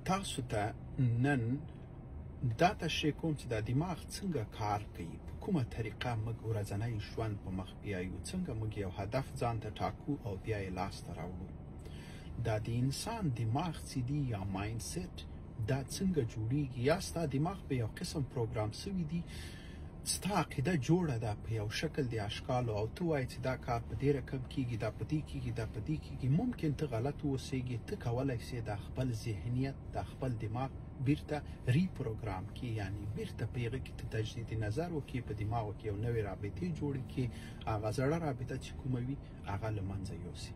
تاسو ته نن دا تشریح کوم چې د دماغ څنګه کار کوي، په کومه طریقه موږ ورځنی ژوند په مخ بیایو، څنګه موږ یو هدف ځان ته ټاکو او بیا یې لاسته راوړو. دا د انسان دماغ چې دی یا مایند سیټ دا څنګه جوړیږي، یا ستا دماغ په یو قسم پروګرام سوی دی، ستا عقیده جوړه ده په یو شکل د اشکالو، او ته وایې چې دا کار په دې رقم کیږي، دا په دې کیږي، دا په دې کیږي. ممکن ته غلط واوسېږي، ته کولی شې د خپل ذهنیت د خپل دماغ بیرته ریپروګرام کی، یعنی بیرته په هغه کې ته تجدید نظر وکړي، په دماغو کې یو نوې رابطې جوړې کړي، هغه زړه رابطه چې کومه وي هغه له منځه یوسي.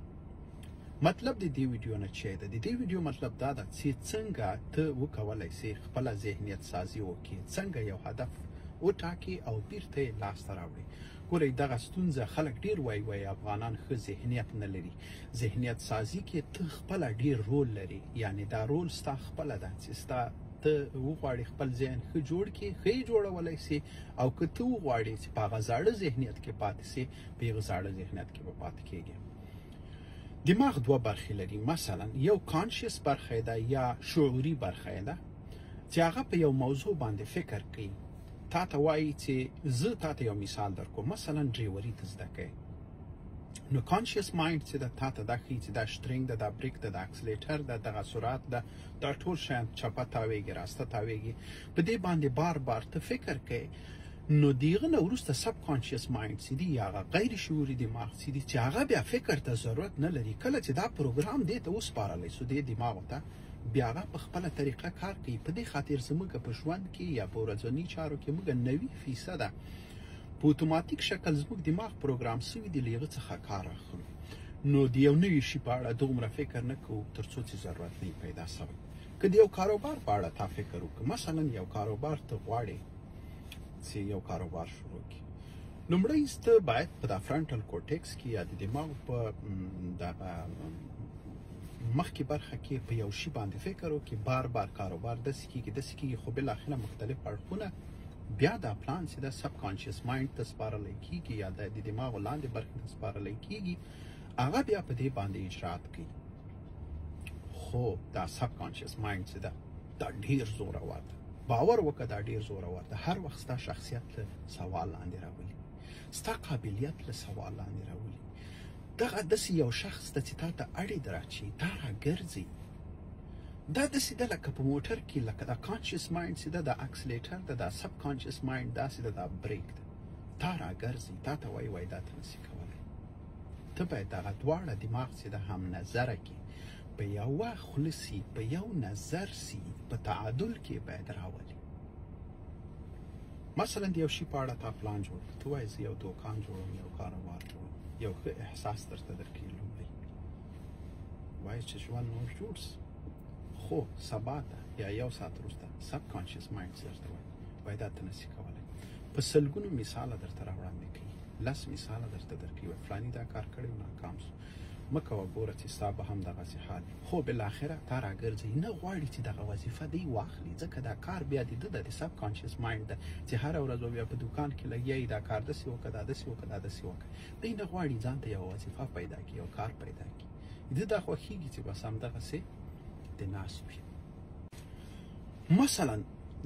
مطلب د دې ویډیو نه چې د دې ویډیو مطلب دا ده چې څنګه ته وکولی شې خپله ذهنیت سازي وکړي، څنګه یو هدف وټاکي او بیرته یې لاسته راوړي. ګورئ دغه ستونزه خلک ډېر وایي افغانان ښه ذهنیت نه لري. ذهنیت سازي کې ته خپله ډېر رول لري، یعنی دا رول ستا خپله ده چې ستا ته وغواړې خپل ذهن ښه جوړ کړې، ښه یې جوړولی سې، او که ته وغواړې چې په هغه زاړه ذهنیت کې پاتې سې، په هغه زاړه ذهنیت کې به پاتې کېږې. دماغ دوه برخې لري، مثلا یو کانشیس برخه ده یا شعوري برخه ده چې هغه په یو موضوع باندې فکر کوي. تا ته وایي چې زه تا ته یو مثال درکوم، مثلا ډریوري ته زده کوې، نو کانشیس مایند چې ده تا ته دا ښیي چې دا شټرینګ ده، دا بریک ده، دا اکسلیټر ده، دغه سرعت ده، دا ټول شیان چپه تاویږي، راسته تاویږي، په دې باندې بار بار ته فکر کوې. نو د هغه نه وروسته سب کانشیس مایند چې دی یا هغه غیر شعوري دماغ چې دی چې هغه بیا فکر ته ضرورت نه لري، کله چې دا پروګرام دې ته وسپارلی سو دې دماغو ته، بیا هغه په خپله طریقه کار کوي. په دې خاطر زموږ په ژوند کې یا په ورځني چارو کې موږ 90% په اتوماتیک شکل زموږ دماغ پروګرام سوي دی، له هغه څخه کار اخلو. نو د یو نوي شي په اړه دومره فکر نه کوو تر څو چې ضرورت نه پیدا سوی. که د یو کاروبار په اړه تا فکر وکړه، مثلا یو کاروبار ته غواړې چې یو کاروبار شروع کړي، لومړی ته باید په دا فرنټل کورټکس کې یا د دماغ په دغه مخکې برخه کې په یو شي باندې فکر وکړي، بار بار کاروبار داسې کېږي داسې کېږي، خو بالاخره مختلف اړخونه بیا دا پلان چې د سب کانشیس مایند ته سپارلی کېږي یا د دماغو لاندې برخې ته سپارلی کېږي، هغه بیا په دې باندې اجرات کوي. خو دا سب کانشیس مایند چې ده دا ډېر زورور ده، باور وکړه دا ډېر زورور ده. هر وخت ستا شخصیت له سوال لاندې راولي، ستا قابلیت له سوال لاندې راولي. دغه داسې یو شخص ته چې تا ته اړې دراچي، تا راګرځي، دا داسې ده لکه په موټر کې لکه دا کانشیس مایند چې ده دا اکسلیټر ده، دا سب کانشیس مایند داسې ده دا بریک ده، تا راګرځي، تا ته وایي دا ته نسي کولی. ته باید دغه دواړه دماغ چې ده هم نظره کې په یوه خوله سي، په یو نظر سي، په تعادل کې باید راولي. مثلا د یو شي په اړه تا پلان جوړ کړ، ته وایې زه یو دوکان جوړوم، یو کاروبار جوړوم، یو ښه احساس درته درکوي، لومړی وایې چې ژوند نور جوړ سي، خو سبا ته یا یو ساعت وروسته سب کانشیس مایند درته وایي دا ته نسي کولی. په سلګونو مثاله درته راوړاندې کوي، 10 مثاله درته درکوي، فلاني دا کار کړی و ناکام سو، مه کوه ګوره چې ستا به هم دغسې حال، خو بالاخره تا راګرځي، نه غواړي چې دغه وظیفه دی واخلي، ځکه دا کار بیا د ده د سب کانشیس مایند ده چې هره ورځ بیا په دوکان کې لګیا یي، دا کار داسې وکړه، دا داسې وکړه، دا داسې وکړه. دی نه غواړي ځان ته یوه وظیفه پیدا کړي، یو کار پیدا کړي. ده دا خوښېږي چې بس همدغسې د ناست وي. مثلا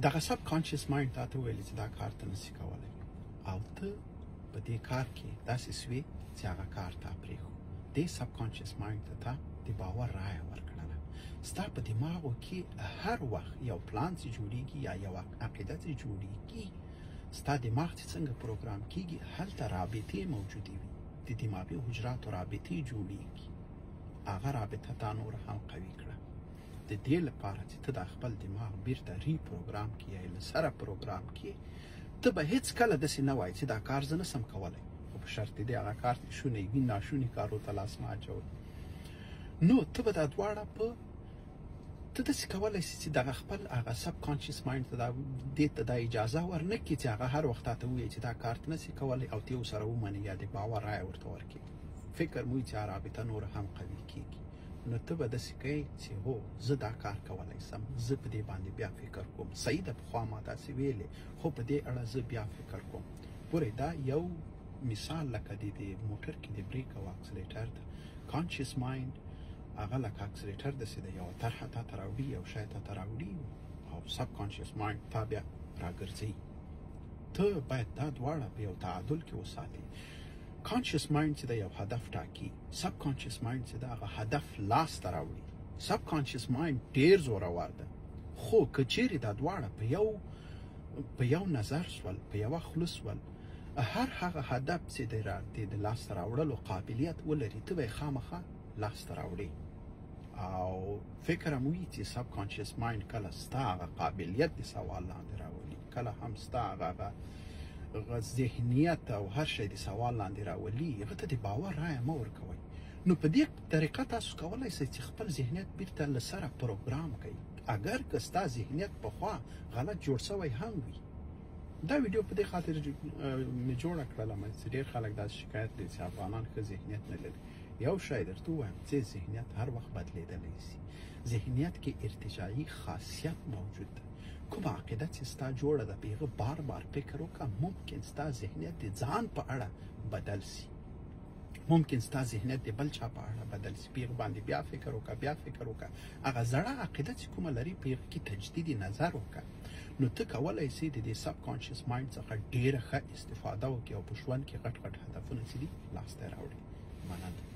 دغه سب کانشیس مایند تا ته ویلي چې دا کار ته نسي کولی، او ته په دې کار کې داسې سوې چې هغه کار تا پرېښو. دې سب کانشیس مایند ته تا د باور رایه ورکړله. ستا په دماغو کې هر وخت یو پلان چې جوړېږي یا یو عقیده چې جوړېږي، ستا دماغ چې څنګه پروګرام کېږي هلته رابطې موجودې وي، د دماغي حجراتو رابطې جوړېږي. هغه رابطه تا نور هم قوي کړه. د دې لپاره چې ته دا خپل دماغ بیرته ریپروګرام کړې یا له سره پروګرام کړې، ته به هېڅکله داسې نه وایې چې دا کار زه نسم کولی، خو په شرط دی هغه کار شونی وي، ناشوني کارو ته لاس مه اچوئ. نو ته به دا دواړه په ته داسې کولی شې چې دغه خپل هغه سب کانشیس مایند ته دې ته دا اجازه ورنه کړي چې هغه هر وخت تا ته ووایي چې دا کار ته نسي کولی، او ته یې ورسره ومنې یا د باور رایه ورته ورکړې. فکر مو چې رابطه نوره هم قوي کېږي. نو ته به داسې کوې چې هو زه دا کار کولی سم، زه په دې باندې بیا فکر کوم، صحیح ده پخوا ما داسې ویلې، خو په دې اړه زه بیا فکر کوم. ګورئ دا یو مثال لکه د موټر کې د بریک او اکسلیټر ده. کانشیس مایند هغه لکه اکسلیټر داسې د یوه طرحه تا ته راوړي یو شی تا ته راوړي او سب کانشیس مایند تا بیا راګرځوي ته باید دا دواړه په یو تعادل کې وساتي کانشیس مایند چې د یو هدف ټاکي سب کانشیس مایند چې د هغه هدف لاسته راوړي سب کانشیس مایند ډېر زورور ده خو که چیرې دا دواړه په یو نظر سول په یوه خوله سول هر هغه هدف چې د لاسته راوړلو قابلیت ولري ته به یې خامخا لاسته راوړي او فکر هم وي چې سب کانشیس مایند کله ستا هغه قابلیت د سوال لاندې راولي کله هم ستا هغه ذهنیت او هر شی د سوال لاندې راولي هغه ته د باور رایه مه ورکوئ نو په دې طریقه تاسو کولی شئ چې خپل ذهنیت بیرته له سره پروګرام کړئ اگر که ستا ذهنیت پخوا غلط جوړ شوی هم وي دا ویډیو په دې خاطر مې جوړه کړله چې ډېر خلک داسې شکایت لري چې افغانان ښه ذهنیت نه لري یو شی درته ووایم چې ذهنیت هر وخت بدلېدلی شي ذهنیت کې ارتجاعي خاصیت موجود ده کومه عقیده چې ستا جوړه ده په هغه بار بار فکر وکړه ممکن ستا ذهنیت د ځان په اړه بدل شي ممکن ستا ذهنیت د بل چا په اړه بدل شي په هغه باندې بیا فکر وکړه هغه زړه عقیده چې کومه لري په هغه کې تجدید نظر وکړه نو ته کولی شې د دې سب کانشیس مایند څخه ډېره ښه استفاده وکړې او په ژوند کې غټ هدفونه چې دي لاسته راوړي مننه